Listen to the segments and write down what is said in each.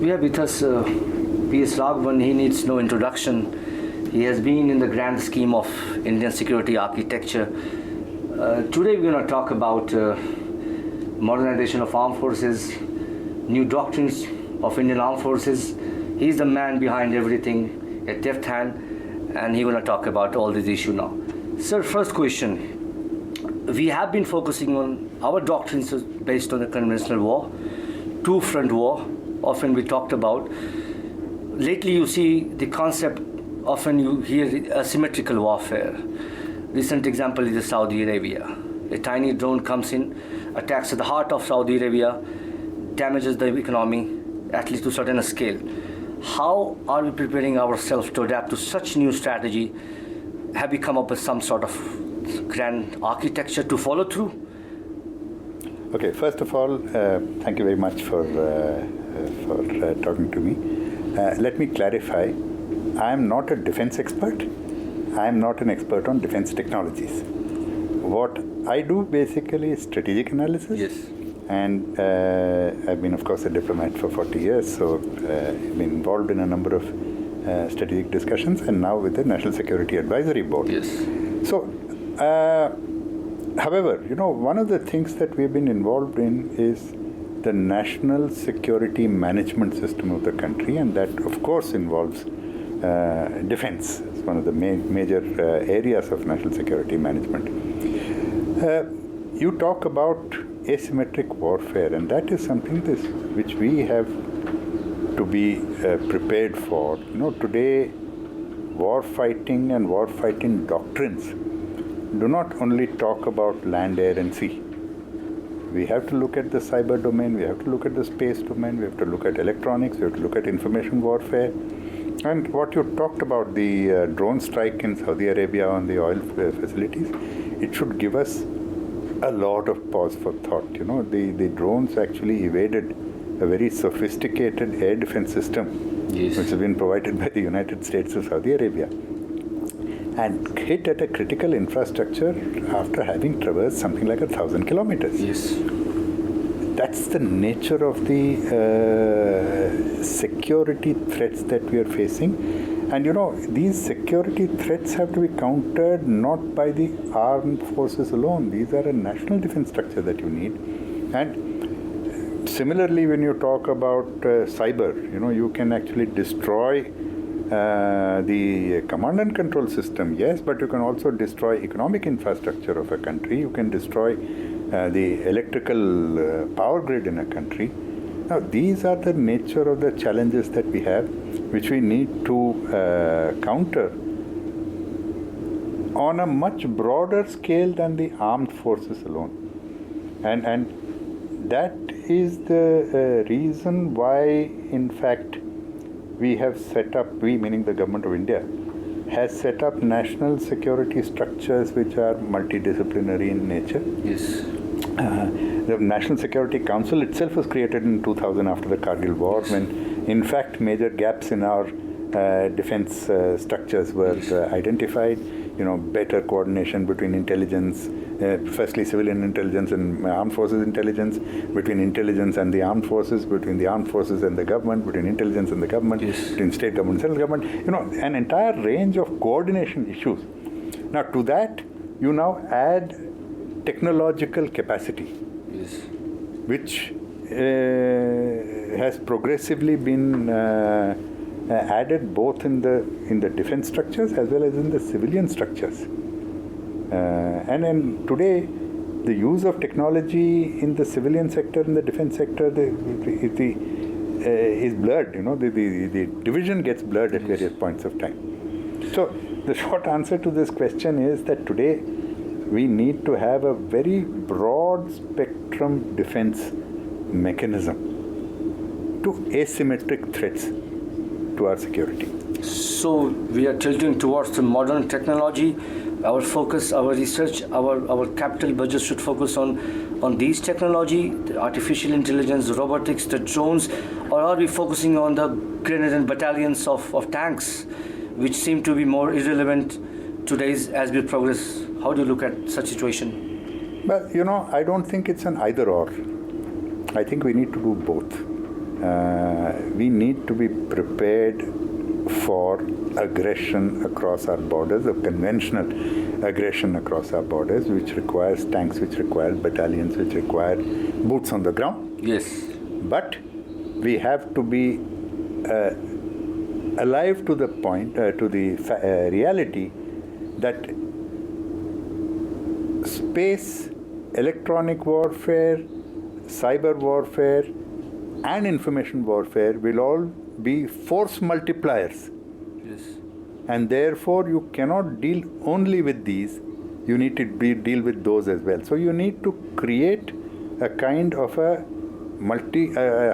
we have with us PS Raghavan. He needs no introduction. He has been in the grand scheme of Indian security architecture. Today we're going to talk about modernization of armed forces, new doctrines of Indian armed forces. He's the man behind everything, a deft hand, and he's going to talk about all these issues now. Sir, first question. We have been focusing on our doctrines based on the conventional war, two-front war, often we talked about. Lately you see the concept, often you hear asymmetrical warfare. Recent example is Saudi Arabia. A tiny drone comes in, attacks at the heart of Saudi Arabia, damages the economy, at least to a certain scale. How are we preparing ourselves to adapt to such new strategy? Have we come up with some sort of grand architecture to follow through? Okay, first of all, thank you very much for talking to me. Let me clarify, I am not a defense expert. I am not an expert on defense technologies. What I do basically is strategic analysis. Yes. And I've been, of course, a diplomat for 40 years, so I've been involved in a number of strategic discussions, and now with the National Security Advisory Board. Yes. So, however, one of the things that we've been involved in is the national security management system of the country, and that, of course, involves defense. It's one of the major areas of national security management. You talk about asymmetric warfare, and that is something which we have to be prepared for. Today, war fighting and war fighting doctrines do not only talk about land, air, and sea. We have to look at the cyber domain, we have to look at the space domain, we have to look at electronics, we have to look at information warfare. And what you talked about, the drone strike in Saudi Arabia on the oil facilities, it should give us a lot of pause for thought. The drones actually evaded a very sophisticated air defense system, yes, which has been provided by the United States to Saudi Arabia, and hit at a critical infrastructure after having traversed something like 1,000 kilometers. Yes. That's the nature of the security threats that we are facing. And these security threats have to be countered not by the armed forces alone. These are a national defense structure that you need. And similarly, when you talk about cyber, you can actually destroy the command and control system, yes, but you can also destroy economic infrastructure of a country. You can destroy the electrical power grid in a country. Now, these are the nature of the challenges that we have, which we need to counter on a much broader scale than the armed forces alone. And that is the reason why, in fact, we have set up, we meaning the Government of India, has set up national security structures which are multidisciplinary in nature. Yes. The National Security Council itself was created in 2000 after the Kargil War, when, in fact, major gaps in our defense structures were identified. Better coordination between intelligence, firstly civilian intelligence and armed forces intelligence, between intelligence and the armed forces, between the armed forces and the government, between intelligence and the government, yes, between state government and central government. An entire range of coordination issues. Now, to that, you now add technological capacity, yes, which has progressively been added both in the defense structures as well as in the civilian structures. And then today, the use of technology in the civilian sector, in the defense sector, is blurred. The division gets blurred at various points of time. So the short answer to this question is that today we need to have a very broad spectrum defense mechanism to asymmetric threats to our security. So we are tilting towards the modern technology. Our focus, our research, our capital budget should focus on these technology, the artificial intelligence, robotics, the drones, or are we focusing on the grenade and battalions of tanks, which seem to be more irrelevant today as we progress? How do you look at such situation? Well, I don't think it's an either or. I think we need to do both. we need to be prepared for aggression across our borders, a conventional aggression across our borders, which requires tanks, which requires battalions, which require boots on the ground. Yes. But we have to be alive to the point, to the reality that space, electronic warfare, cyber warfare, and information warfare will all be force multipliers. Yes. And therefore, you cannot deal only with these, you need to deal with those as well. So you need to create a kind of a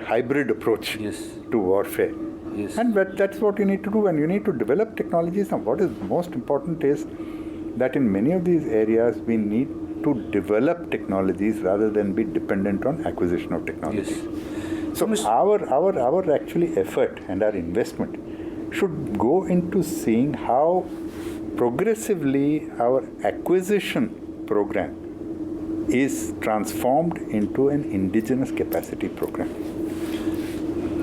hybrid approach to warfare. Yes. And that's what you need to do, and you need to develop technologies. And what is most important is that in many of these areas, we need to develop technologies rather than be dependent on acquisition of technology. Yes. So our actually effort and our investment should go into seeing how progressively our acquisition program is transformed into an indigenous capacity program.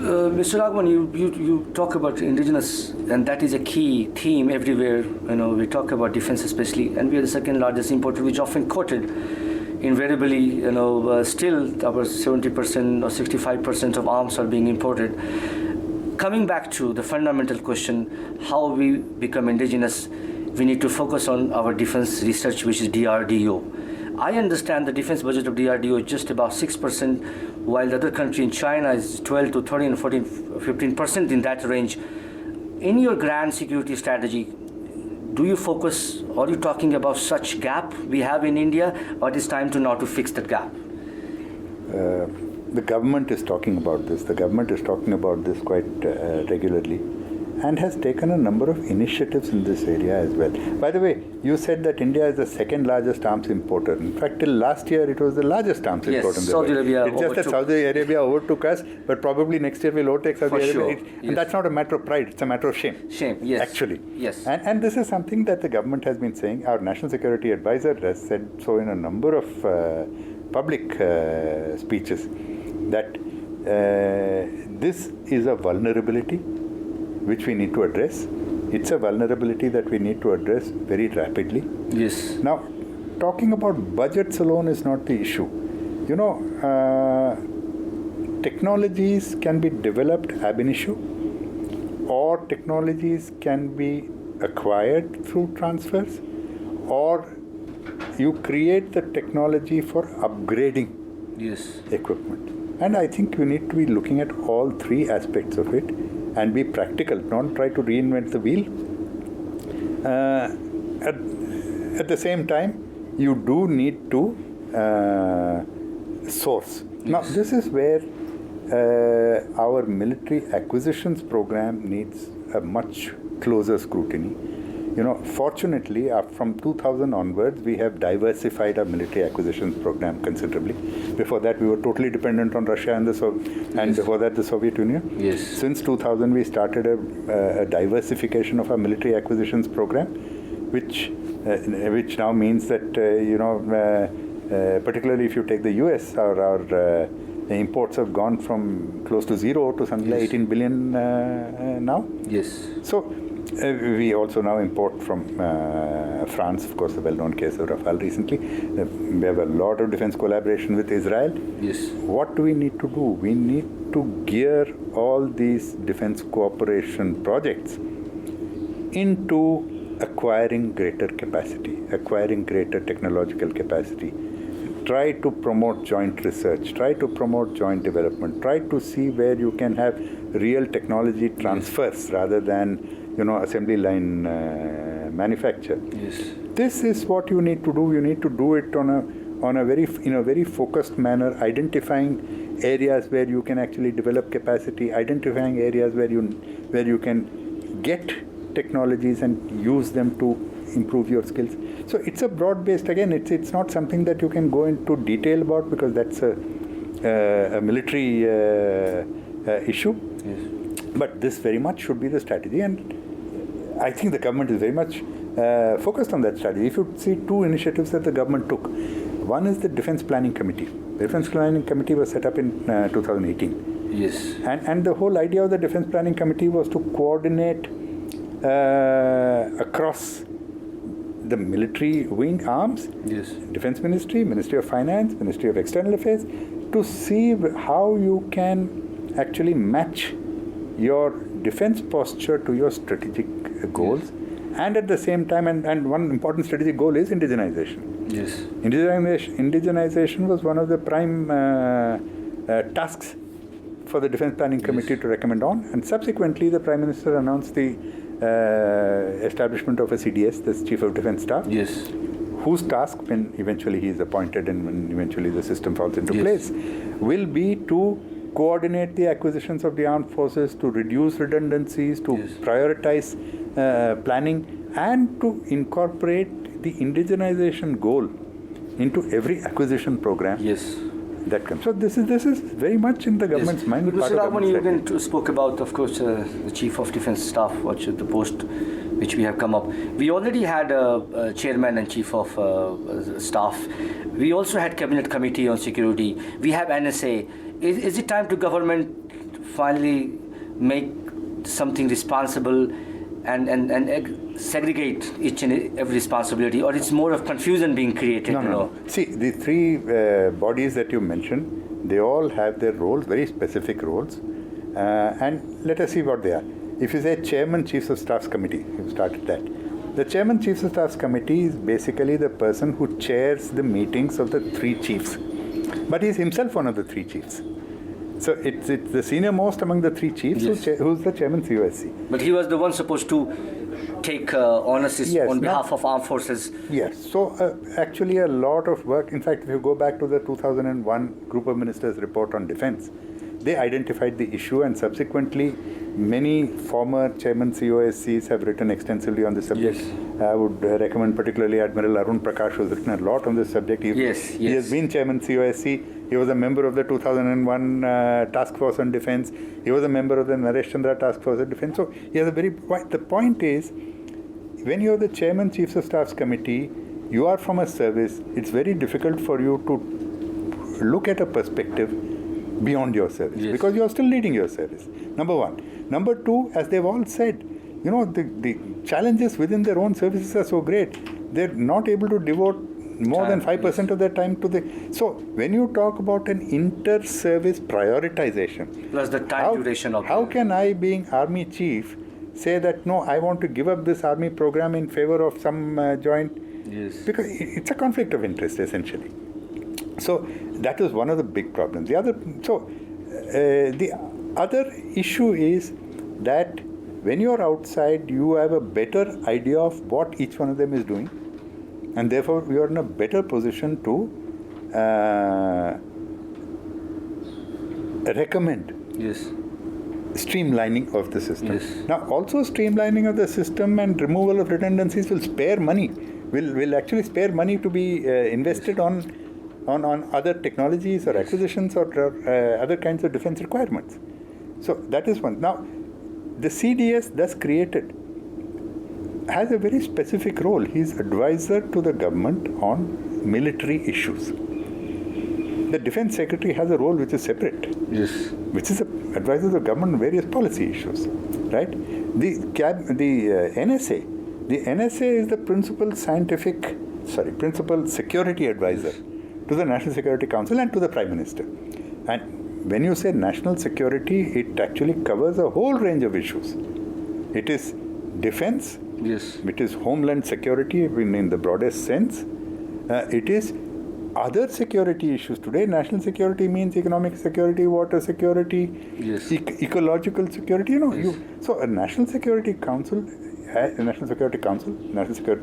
Mr. Raghavan, you talk about indigenous, and that is a key theme everywhere. We talk about defense especially, and we are the second largest importer, which often quoted invariably. Still our 70% or 65% of arms are being imported. Coming back to the fundamental question, how we become indigenous, we need to focus on our defense research, which is DRDO. I understand the defense budget of DRDO is just about 6%, while the other country in China is 12 to 13, 14, 15% in that range. In your grand security strategy, do you focus, or are you talking about such gap we have in India, or it is time to now to fix that gap? The government is talking about this. The government is talking about this quite regularly, and has taken a number of initiatives in this area as well. By the way, you said that India is the second largest arms importer. In fact, till last year, it was the largest arms importer in the world. Saudi Arabia it's just that Saudi Arabia overtook us, but probably next year we'll overtake Saudi Arabia. Sure. And that's not a matter of pride, it's a matter of shame. Shame, yes. Actually. Yes. And this is something that the government has been saying. Our National Security Advisor has said so in a number of public speeches, that this is a vulnerability which we need to address. It's a vulnerability that we need to address very rapidly. Yes. Now, talking about budgets alone is not the issue. Technologies can be developed ab initio, or technologies can be acquired through transfers, or you create the technology for upgrading equipment. And I think you need to be looking at all three aspects of it and be practical, don't try to reinvent the wheel. At the same time, you do need to source. Yes. Now, this is where our military acquisitions program needs a much closer scrutiny. Fortunately, from 2000 onwards, we have diversified our military acquisitions program considerably. Before that, we were totally dependent on Russia and before that, the Soviet Union. Yes. Since 2000, we started a diversification of our military acquisitions program, which now means that particularly if you take the US, our imports have gone from close to zero to something like 18 billion now. Yes. So. We also now import from France, of course, the well-known case of Rafale recently. We have a lot of defense collaboration with Israel. Yes. What do we need to do? We need to gear all these defense cooperation projects into acquiring greater capacity, acquiring greater technological capacity. Try to promote joint research, try to promote joint development, try to see where you can have real technology transfers rather than assembly line manufacture. Yes. This is what you need to do. You need to do it in a very focused manner, identifying areas where you can actually develop capacity, identifying areas where you can get technologies and use them to improve your skills. So it's a broad-based. Again, it's not something that you can go into detail about because that's a military issue. Yes. But this very much should be the strategy, and I think the government is very much focused on that strategy. If you see two initiatives that the government took, one is the Defense Planning Committee. The Defense Planning Committee was set up in 2018. Yes. And the whole idea of the Defense Planning Committee was to coordinate across the military wing arms, Yes. Defense Ministry, Ministry of Finance, Ministry of External Affairs, to see how you can actually match your defense posture to your strategic goals. Yes. And at the same time, and one important strategic goal is indigenization. Yes. Indigenization was one of the prime tasks for the Defense Planning Committee to recommend on, and subsequently the Prime Minister announced the establishment of a CDS, the Chief of Defence Staff, Yes. whose task, when eventually he is appointed and when eventually the system falls into place, will be to coordinate the acquisitions of the armed forces, to reduce redundancies, to prioritize planning, and to incorporate the indigenization goal into every acquisition program. Yes. That comes. So this is very much in the government's mind. But Mr. Raghavan, you again spoke about, of course, the Chief of Defence Staff, the post which we have come up. We already had a Chairman and Chief of Staff. We also had Cabinet Committee on Security. We have NSA. Is it time to government finally make something responsible and segregate each and every responsibility, or it's more of confusion being created? No. See, the three bodies that you mentioned, they all have their roles, very specific roles, and let us see what they are. If you say Chairman Chiefs of Staffs Committee, you started that. The Chairman Chiefs of Staffs Committee is basically the person who chairs the meetings of the three chiefs, but he is himself one of the three chiefs. So it's the senior most among the three chiefs who's the Chairman COSC. But he was the one supposed to take ownership on behalf of armed forces. Yes. So actually a lot of work. In fact, if you go back to the 2001 Group of Ministers report on defense, they identified the issue, and subsequently many former Chairman COSCs have written extensively on this subject. Yes. I would recommend particularly Admiral Arun Prakash, who has written a lot on this subject. He has been Chairman COSC. He was a member of the 2001 Task Force on Defense. He was a member of the Naresh Chandra Task Force on Defense. So he has a very... The point is, when you are the Chairman Chiefs of Staffs Committee, you are from a service. It's very difficult for you to look at a perspective beyond your service, because you are still leading your service. Number one. Number two, as they've all said, the challenges within their own services are so great. They're not able to devote more than 5% of their time to the... So, when you talk about an inter-service prioritization... Plus the time duration of... How can I, being Army Chief, say that, no, I want to give up this Army program in favor of some joint... Yes. Because it's a conflict of interest, essentially. So, that was one of the big problems. The other issue is that when you're outside, you have a better idea of what each one of them is doing. And therefore, we are in a better position to recommend streamlining of the system. Yes. Now, also streamlining of the system and removal of redundancies will spare money. Will actually spare money to be invested on other technologies or acquisitions or other kinds of defense requirements. So that is one. Now, the CDS thus created has a very specific role. He is advisor to the government on military issues. The Defense Secretary has a role which is separate, which is advisor to the government on various policy issues, right? The NSA is the principal security advisor to the National Security Council and to the Prime Minister. And when you say national security, it actually covers a whole range of issues. It is defense, it is homeland security in the broadest sense. It is other security issues. Today, national security means economic security, water security, ecological security. So a National Security Council, National Security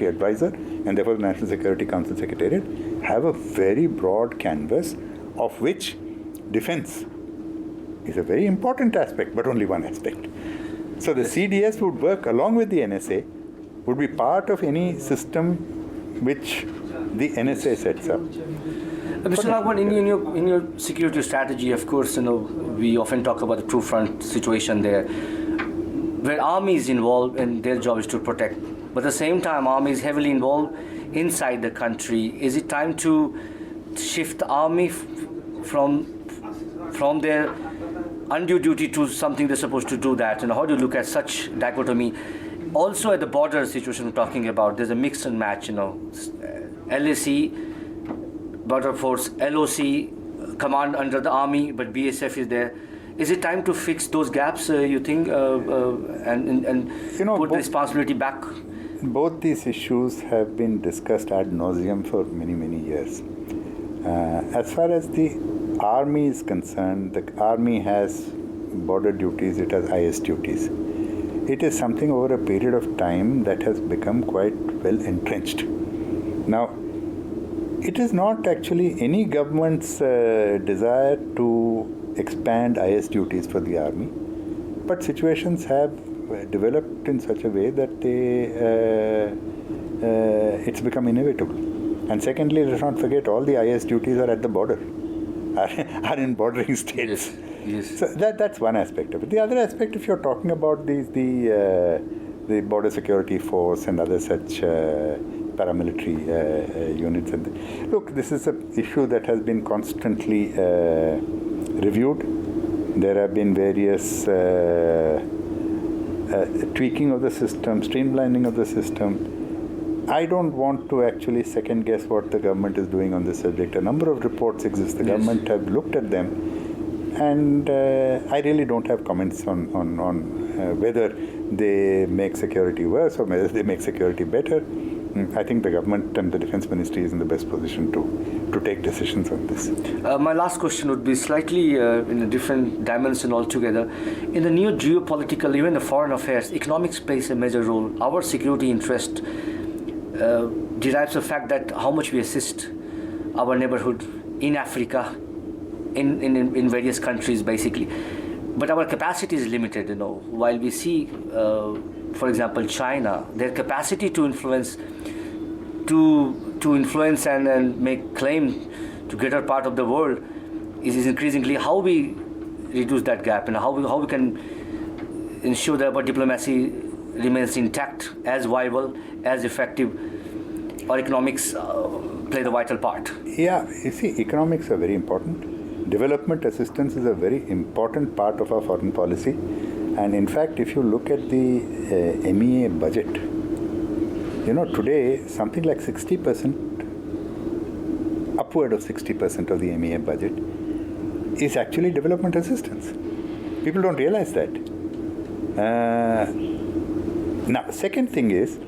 Advisor, and therefore the National Security Council Secretariat have a very broad canvas, of which defense is a very important aspect, but only one aspect. So the CDS would work along with the NSA, would be part of any system which the NSA sets up. Mr. Raghavan, in your security strategy, of course, we often talk about the true front situation there, where army is involved and their job is to protect. But at the same time, army is heavily involved inside the country. Is it time to shift the army from their undue duty to something they're supposed to do that? How do you look at such dichotomy? Also at the border situation we're talking about, there's a mix and match, LAC, border force, LOC, command under the army, but BSF is there. Is it time to fix those gaps, you think, and put the responsibility back? Both these issues have been discussed ad nauseum for many, many years. As far as the army is concerned, the army has border duties, it has IS duties. It is something over a period of time that has become quite well entrenched. Now, it is not actually any government's desire to expand IS duties for the army, but situations have developed in such a way that it's become inevitable. And secondly, let's not forget, all the IS duties are at the border, are in bordering states. Yes. So that's one aspect of it. The other aspect, if you're talking about the border security force and other such paramilitary units, look, this is an issue that has been constantly reviewed. There have been various tweaking of the system, streamlining of the system. I don't want to actually second guess what the government is doing on this subject. A number of reports exist. The government have looked at them, and I really don't have comments on whether they make security worse or whether they make security better. I think the government and the Defense Ministry is in the best position to take decisions on this. My last question would be slightly in a different dimension altogether. In the new geopolitical, even the foreign affairs, economics plays a major role. Our security interest derives the fact that how much we assist our neighborhood in Africa, in various countries basically. But our capacity is limited, While we see, for example, China, their capacity to influence and make claim to greater part of the world is increasingly. How we reduce that gap and how we can ensure that our diplomacy remains intact, as viable, as effective, or economics play the vital part? Yeah, you see, economics are very important. Development assistance is a very important part of our foreign policy. And in fact, if you look at the MEA budget, today something like 60%, upward of 60% of the MEA budget is actually development assistance. People don't realize that. Now, second thing is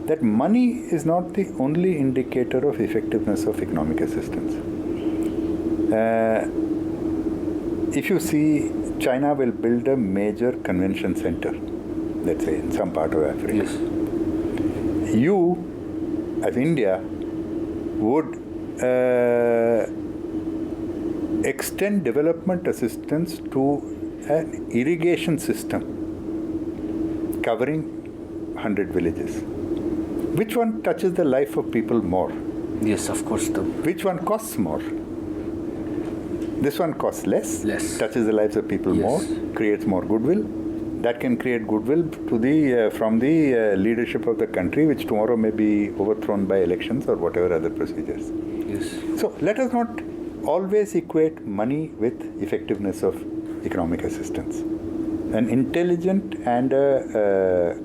that money is not the only indicator of effectiveness of economic assistance. If you see, China will build a major convention center, let's say, in some part of Africa. Yes. You, as India, would extend development assistance to an irrigation system covering 100 villages. Which one touches the life of people more? Yes, of course. Which one costs more? This one costs less, touches the lives of people more, creates more goodwill. That can create goodwill to from the leadership of the country, which tomorrow may be overthrown by elections or whatever other procedures. Yes. So let us not always equate money with effectiveness of economic assistance. An intelligent and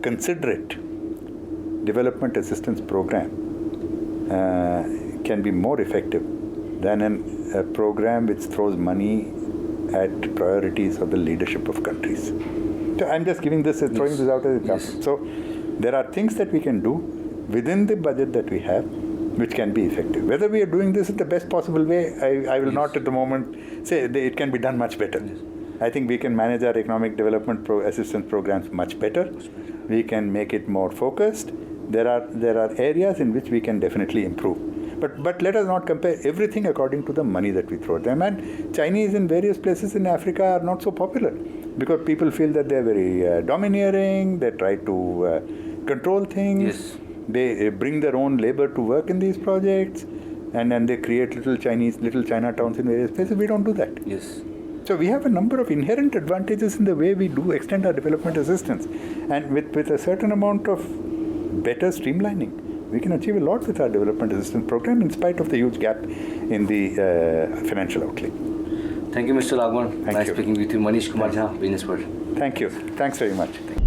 considerate development assistance program can be more effective than a program which throws money at priorities of the leadership of countries. So I'm just giving this, throwing this out as an example. So there are things that we can do within the budget that we have which can be effective. Whether we are doing this in the best possible way, I will not at the moment say it can be done much better. I think we can manage our economic development assistance programs much better. We can make it more focused. There are areas in which we can definitely improve. But let us not compare everything according to the money that we throw at them. And Chinese in various places in Africa are not so popular because people feel that they're very domineering. They try to control things. Yes. They bring their own labor to work in these projects, and then they create little China towns in various places. We don't do that. Yes. So we have a number of inherent advantages in the way we do extend our development assistance, and with a certain amount of better streamlining, we can achieve a lot with our development assistance program in spite of the huge gap in the financial outlay. Thank you, Mr. Raghavan. Thank Nice you. speaking with you. Manish Kumar Jha, Businessworld. Thank you. Thanks very much.